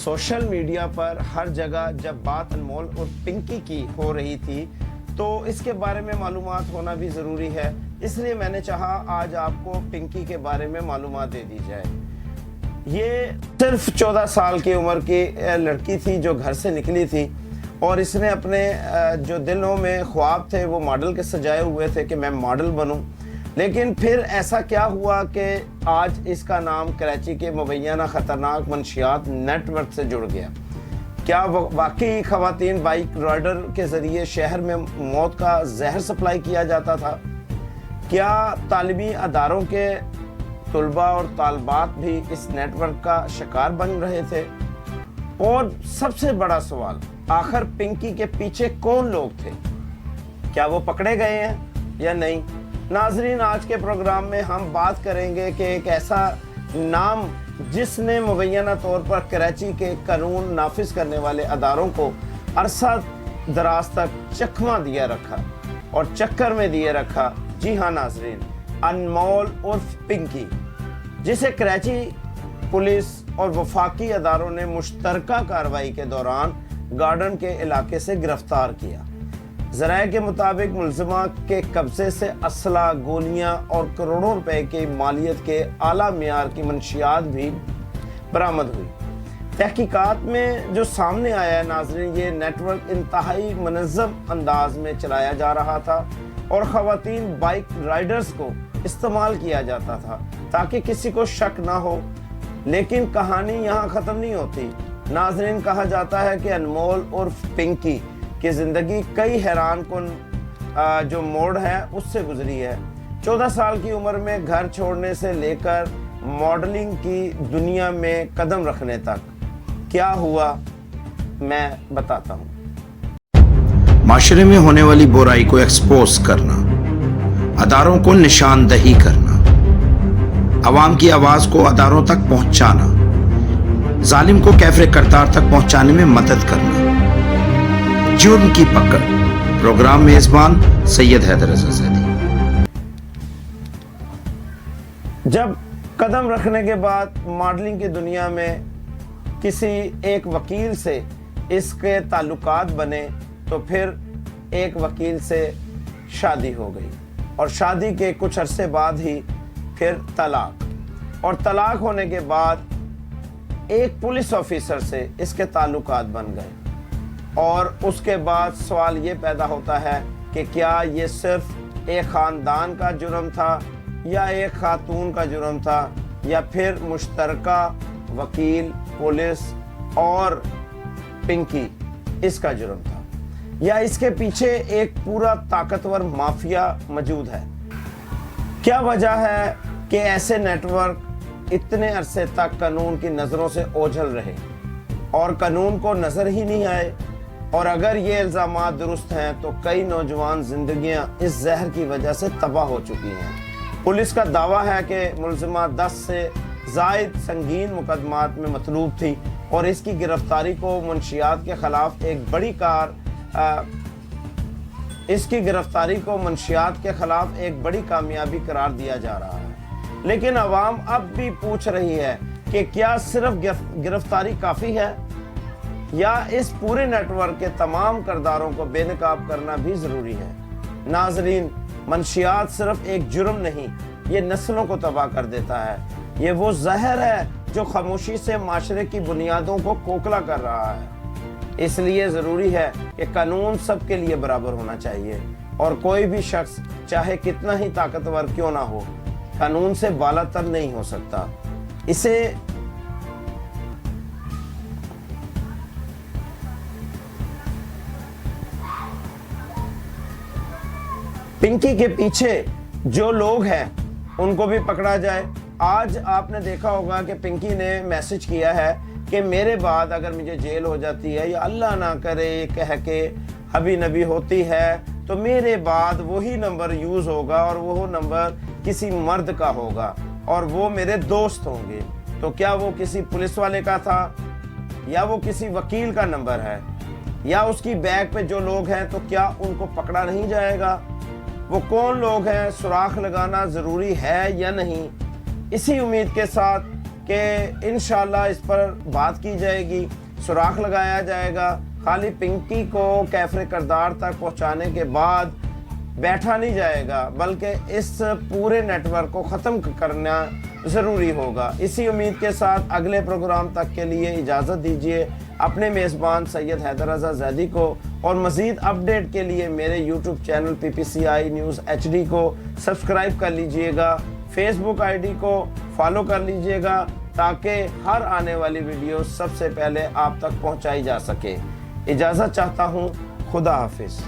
Social media पर हर जगह जब बात अनमोल और पिंकी की हो रही थी तो इसके बारे में मालूमात होना भी ज़रूरी है, इसलिए मैंने चाहा आज आपको पिंकी के बारे में मालूमात दे दी जाए। ये सिर्फ 14 साल की उम्र की लड़की थी जो घर से निकली थी और इसने अपने जो दिलों में ख्वाब थे वो मॉडल के सजाए हुए थे कि मैं मॉडल बनूं। लेकिन फिर ऐसा क्या हुआ कि आज इसका नाम कराची के मुबैना ख़तरनाक मंशियात नेटवर्क से जुड़ गया। क्या वाकई ख़वातीन बाइक राइडर के ज़रिए शहर में मौत का जहर सप्लाई किया जाता था? क्या तालिमी अदारों के तलबा और तालबात भी इस नेटवर्क का शिकार बन रहे थे? और सबसे बड़ा सवाल, आखिर पिंकी के पीछे कौन लोग थे? क्या वो पकड़े गए हैं या नहीं? नाजरीन, आज के प्रोग्राम में हम बात करेंगे कि एक ऐसा नाम जिसने मुबैना तौर पर कराची के कानून नाफिज करने वाले अदारों को अरसा दराज तक चकमा दिया रखा और चक्कर में दिए रखा। जी हाँ नाजरीन, अनमोल उर्फ पिंकी, जिसे कराची पुलिस और वफाकी अदारों ने मुश्तरका कार्रवाई के दौरान गार्डन के इलाके से गिरफ्तार किया। ज़राए के मुताबिक मुलज़िमा के कब्जे से असला, गोलियां और करोड़ों रुपए की मालियत के आला मियार की मंशियात भी बरामद हुई। तहकीकात में जो सामने आया है नाज़रीन, ये नेटवर्क इंतहाई मुनज़्ज़म अंदाज में चलाया जा रहा था और ख़वातीन बाइक राइडर्स को इस्तेमाल किया जाता था ताकि किसी को शक ना हो। लेकिन कहानी यहाँ ख़त्म नहीं होती नाज़रीन। कहा जाता है कि अनमोल उर्फ पिंकी की ज़िंदगी कई हैरान कुन जो मोड़ है उससे गुजरी है। 14 साल की उम्र में घर छोड़ने से लेकर मॉडलिंग की दुनिया में कदम रखने तक क्या हुआ, मैं बताता हूँ। माशरे में होने वाली बुराई को एक्सपोज करना, अदारों को निशानदही करना, अवाम की आवाज़ को अदारों तक पहुँचाना, जालिम को कैफरे करतार तक पहुँचाने में मदद करना। जुर्म की पकड़। प्रोग्राम मेजबान सैयद हैदर रज़ा ज़ैदी। जब कदम रखने के बाद मॉडलिंग की दुनिया में किसी एक वकील से इसके ताल्लुकात बने तो फिर एक वकील से शादी हो गई और शादी के कुछ अरसे बाद ही फिर तलाक, और तलाक होने के बाद एक पुलिस ऑफिसर से इसके ताल्लुकात बन गए। और उसके बाद सवाल ये पैदा होता है कि क्या ये सिर्फ एक ख़ानदान का जुर्म था या एक खातून का जुर्म था, या फिर मुश्तरका वकील, पुलिस और पिंकी इसका जुर्म था, या इसके पीछे एक पूरा ताकतवर माफिया मौजूद है? क्या वजह है कि ऐसे नेटवर्क इतने अरसे तक कानून की नज़रों से ओझल रहे और कानून को नज़र ही नहीं आए? और अगर ये इल्ज़ामात दुरुस्त हैं तो कई नौजवान जिंदगियां इस जहर की वजह से तबाह हो चुकी हैं। पुलिस का दावा है कि मुलज़िमा 10 से ज़ायद संगीन मुकदमात में मतलूब थी और इसकी गिरफ्तारी को मुंशियात के खिलाफ एक बड़ी कामयाबी करार दिया जा रहा है। लेकिन अवाम अब भी पूछ रही है कि क्या सिर्फ गिरफ्तारी काफ़ी है या इस पूरे नेटवर्क के तमाम किरदारों को बेनकाब करना भी ज़रूरी है? नाजरीन, मंशियात सिर्फ एक जुर्म नहीं, ये नस्लों को तबाह कर देता है। ये वो जहर है जो खामोशी से माशरे की बुनियादों को खोखला कर रहा है। इसलिए ज़रूरी है कि कानून सबके लिए बराबर होना चाहिए और कोई भी शख्स चाहे कितना ही ताकतवर क्यों ना हो, कानून से बालातर नहीं हो सकता। इसे पिंकी के पीछे जो लोग हैं उनको भी पकड़ा जाए। आज आपने देखा होगा कि पिंकी ने मैसेज किया है कि मेरे बाद अगर मुझे जेल हो जाती है या अल्लाह ना करे कह के हबी नबी होती है तो मेरे बाद वही नंबर यूज़ होगा और वो नंबर किसी मर्द का होगा और वो मेरे दोस्त होंगे। तो क्या वो किसी पुलिस वाले का था या वो किसी वकील का नंबर है या उसकी बैग पे जो लोग हैं तो क्या उनको पकड़ा नहीं जाएगा? वो कौन लोग हैं, सुराख लगाना ज़रूरी है या नहीं? इसी उम्मीद के साथ کہ انشاءاللہ اس پر بات کی جائے گی، سراخ لگایا جائے گا۔ خالی پنکی کو کیفر کردار تک پہنچانے کے بعد بیٹھا نہیں جائے گا، بلکہ اس پورے نیٹ ورک کو ختم کرنا ضروری ہوگا۔ اسی امید کے ساتھ اگلے پروگرام تک کے لیے اجازت دیجیے اپنے میزبان سید حیدر رضا زیدی کو، اور مزید اپڈیٹ کے لیے میرے YouTube channel PPCI news HD کو سبسکرائب کر لیجئے گا، فیس بک ID کو فالو کر لیجئے گا، تاکہ ہر آنے والی ویڈیو سب سے پہلے آپ تک پہنچائی جا سکے۔ اجازت چاہتا ہوں، خدا حافظ۔